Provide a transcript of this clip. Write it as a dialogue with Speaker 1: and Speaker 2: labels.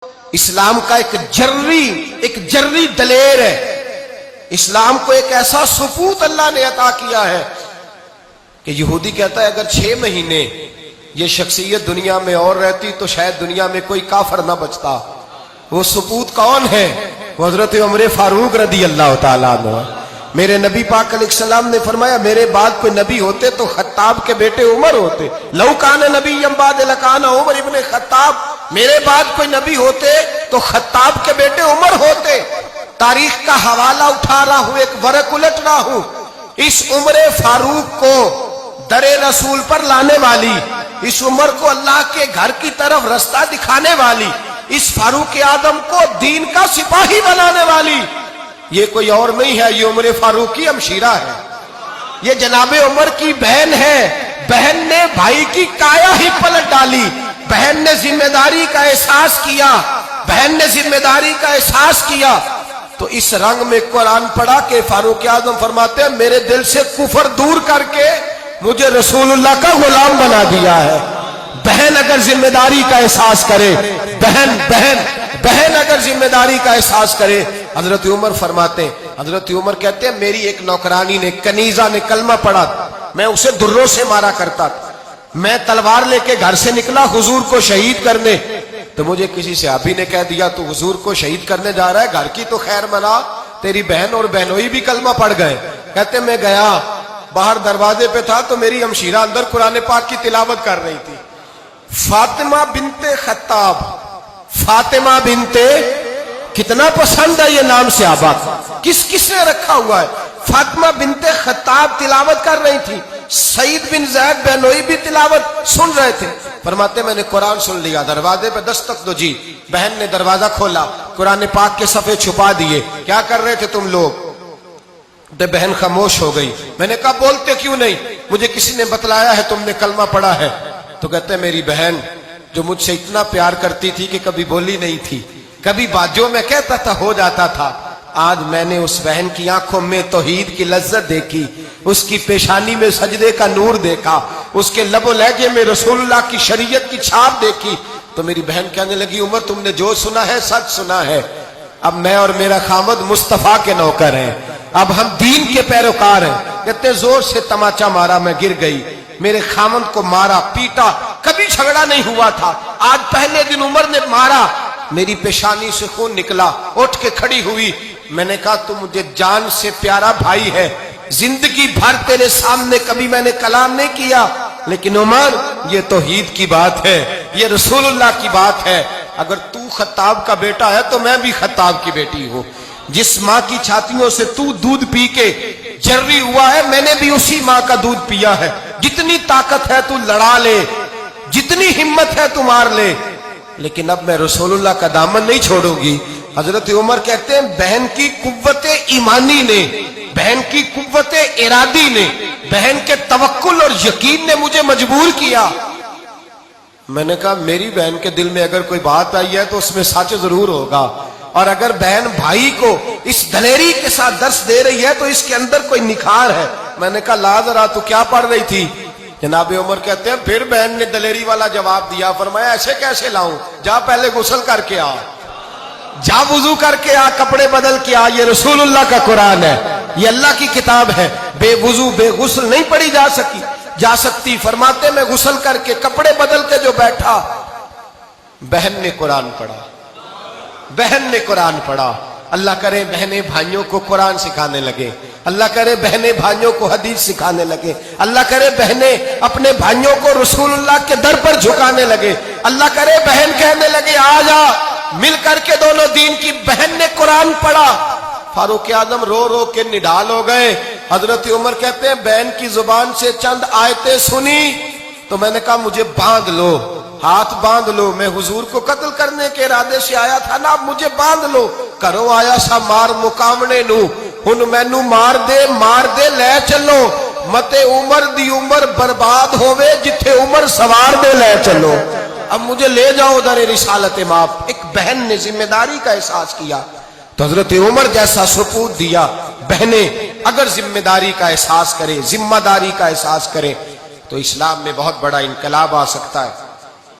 Speaker 1: اسلام کا ایک جرری دلیر ہے. اسلام کو ایک ایسا ثبوت اللہ نے عطا کیا ہے کہ یہودی کہتا ہے اگر 6 مہینے یہ شخصیت دنیا میں اور رہتی تو شاید دنیا میں کوئی کافر نہ بچتا. وہ ثبوت کون ہے؟ وہ حضرت عمر فاروق رضی اللہ تعالیٰ عنہ. میرے نبی پاک علیہ السلام نے فرمایا میرے بعد کوئی نبی ہوتے تو خطاب کے بیٹے عمر ہوتے. لو کان نبی بعد لکان عمر ابن خطاب. میرے بعد کوئی نبی ہوتے تو خطاب کے بیٹے عمر ہوتے. تاریخ کا حوالہ اٹھا رہا ہوں, ایک ورق الٹ رہا ہوں. اس عمر فاروق کو در رسول پر لانے والی, اس عمر کو اللہ کے گھر کی طرف رستہ دکھانے والی, اس فاروق اعظم کو دین کا سپاہی بنانے والی, یہ کوئی اور نہیں ہے, یہ عمر فاروق کی ہمشیرہ ہے. یہ جناب عمر کی بہن ہے. بہن نے بھائی کی کایا ہی پلٹ ڈالی. بہن نے ذمہ داری کا احساس کیا. بہن نے ذمہ داری کا احساس کیا تو اس رنگ میں قرآن پڑھا کہ فاروق اعظم فرماتے ہیں میرے دل سے کفر دور کر کے مجھے رسول اللہ کا غلام بنا دیا ہے. بہن اگر ذمہ داری کا احساس کرے, بہن اگر ذمہ داری کا احساس کرے. حضرت عمر فرماتے ہیں, حضرت عمر کہتے ہیں میری ایک نوکرانی نے, کنیزہ نے کلمہ پڑھا, میں اسے دروں سے مارا کرتا تھا. میں تلوار لے کے گھر سے نکلا حضور کو شہید کرنے, تو مجھے کسی صحابی نے کہہ دیا تو حضور کو شہید کرنے جا رہا ہے, گھر کی تو خیر منا, تیری بہن اور بہنوئی بھی کلمہ پڑھ گئے. کہتے میں گیا, باہر دروازے پہ تھا تو میری ہمشیرہ اندر قرآن پاک کی تلاوت کر رہی تھی. فاطمہ بنت خطاب, فاطمہ بنت, کتنا پسند ہے یہ نام صحابہ, کس نے رکھا ہوا ہے. فاطمہ بنت خطاب تلاوت کر رہی تھی. سعید بن زید بہنوئی بھی تلاوت سن رہے تھے. فرماتے میں نے قرآن سن لیا, دروازے پہ دستک دو جی. بہن نے دروازہ کھولا, قرآن پاک کے صفحے چھپا دیے. کیا کر رہے تھے تم لوگ؟ بہن خاموش ہو گئی. میں نے کہا بولتے کیوں نہیں؟ مجھے کسی نے بتلایا ہے تم نے کلمہ پڑھا ہے. تو کہتے ہیں میری بہن جو مجھ سے اتنا پیار کرتی تھی کہ کبھی بولی نہیں تھی, کبھی بات جو میں کہتا تھا ہو جاتا تھا, آج میں نے اس بہن کی آنکھوں میں توحید کی لذت دیکھی, اس کی پیشانی میں سجدے کا نور دیکھا, اس کے لب و لہجے میں رسول اللہ کی شریعت کی چھاپ دیکھی. تو میری بہن کہنے لگی عمر تم نے جو سنا ہے سچ سنا ہے. اب میں اور میرا خامد مصطفیٰ کے نوکر ہیں, اب ہم دین کے پیروکار ہیں. کہتے زور سے تماچا مارا, میں گر گئی. میرے خامد کو مارا پیٹا, کبھی جھگڑا نہیں ہوا تھا, آج پہلے دن عمر نے مارا. میری پیشانی سے خون نکلا, اٹھ کے کھڑی ہوئی. میں نے کہا تو مجھے جان سے پیارا بھائی ہے, زندگی بھر تیرے سامنے کبھی میں نے کلام نہیں کیا, لیکن عمر یہ توحید کی بات ہے, یہ رسول اللہ کی بات ہے. اگر تو خطاب کا بیٹا ہے تو میں بھی خطاب کی بیٹی ہوں. جس ماں کی چھاتیوں سے تو دودھ پی کے جرری ہوا ہے, میں نے بھی اسی ماں کا دودھ پیا ہے. جتنی طاقت ہے تو لڑا لے, جتنی ہمت ہے تو مار لے, لیکن اب میں رسول اللہ کا دامن نہیں چھوڑوں گی. حضرت عمر کہتے ہیں بہن کی قوت ایمانی نے, بہن کی قوت ارادی نے, بہن کے توکل اور یقین نے مجھے مجبور کیا. میں نے کہا میری بہن کے دل میں اگر کوئی بات آئی ہے تو اس میں سچ ضرور ہوگا, اور اگر بہن بھائی کو اس دلیری کے ساتھ درس دے رہی ہے تو اس کے اندر کوئی نکھار ہے. میں نے کہا لا ذرا تو کیا پڑھ رہی تھی؟ جناب عمر کہتے ہیں پھر بہن نے دلیری والا جواب دیا. فرمایا ایسے کیسے لاؤں؟ جا پہلے غسل کر کے آ, جا وضو کر کے آ, کپڑے بدل کے آ. یہ رسول اللہ کا قرآن ہے, یہ اللہ کی کتاب ہے. بے وضو بے غسل نہیں پڑھی جا سکتی. فرماتے میں غسل کر کے کپڑے بدل کے جو بیٹھا, بہن نے قرآن پڑھا, بہن نے قرآن پڑھا. اللہ کرے بہنیں بھائیوں کو قرآن سکھانے لگے, اللہ کرے بہنیں بھائیوں کو حدیث سکھانے لگے, اللہ کرے بہنیں اپنے بھائیوں کو رسول اللہ کے در پر جھکانے لگے, اللہ کرے بہن کہنے لگے آ جا مل کر کے دونوں دین کی. بہن نے قرآن پڑھا. فاروق اعظم رو رو کے نڈال ہو گئے. حضرت عمر کہتے ہیں بہن کی زبان سے چند آیتیں سنی تو میں نے کہا مجھے باندھ لو, ہاتھ باندھ لو. میں حضور کو قتل کرنے کے ارادے سے آیا تھا نا, اب مجھے باندھ لو. کرو آیا سا مار مقامنے نو, ہن مینو مار دے لے چلو. مت عمر دی عمر برباد ہوئے, جتھے عمر سوار دے لے چلو. اب مجھے لے جاؤ در رسالت ماپ. ایک بہن نے ذمہ داری کا احساس کیا تو حضرت عمر جیسا ثبوت دیا. بہنیں اگر ذمہ داری کا احساس کریں, ذمہ داری کا احساس کریں تو اسلام میں بہت بڑا انقلاب آ سکتا ہے.